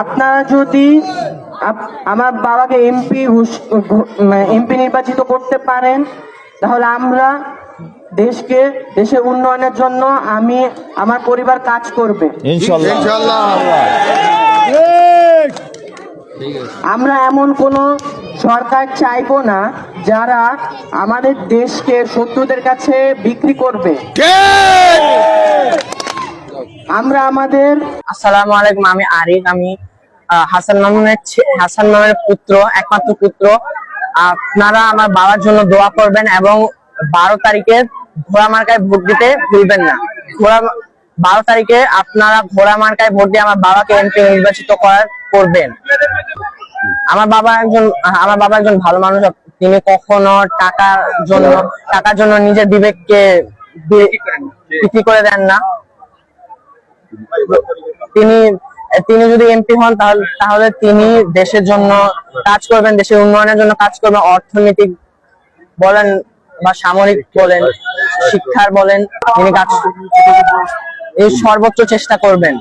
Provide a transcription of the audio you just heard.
আপনারা যদি আমার বাবাকে এমপি নির্বাচিত করতে পারেন, তাহলে আমরা দেশের উন্নয়নের জন্য আমি আমার পরিবার কাজ করবে ইনশাআল্লাহ। আমরা এমন কোন সরকার চাইবো না যারা আমাদের দেশকে শত্রুদের কাছে বিক্রি করবে। আমরা আমাদের আসসালামু আলাইকুম, আমি আরিফ। আমি হাসান মামুনের পুত্র, একমাত্র পুত্র। আপনারা আমার বাবার জন্য দোয়া করবেন এবং 12 তারিখে ঘোড়া মার্কায় ভোট দিতে ভুলবেন না। 12 তারিখে আপনারা ঘোড়া মার্কায় ভোট দিয়ে আমার বাবাকে এমপি নির্বাচিত করবেন। আমার বাবা একজন ভালো মানুষ। তিনি কখনো টাকার জন্য নিজের বিবেককে বিক্রি করে দেন না। তিনি যদি এমপি হন তাহলে তিনি দেশের জন্য কাজ করবেন, দেশের উন্নয়নের জন্য কাজ করবেন। অর্থনৈতিক বলেন বা সামরিক বলেন, শিক্ষার বলেন, তিনি কাজ এই সর্বোচ্চ চেষ্টা করবেন।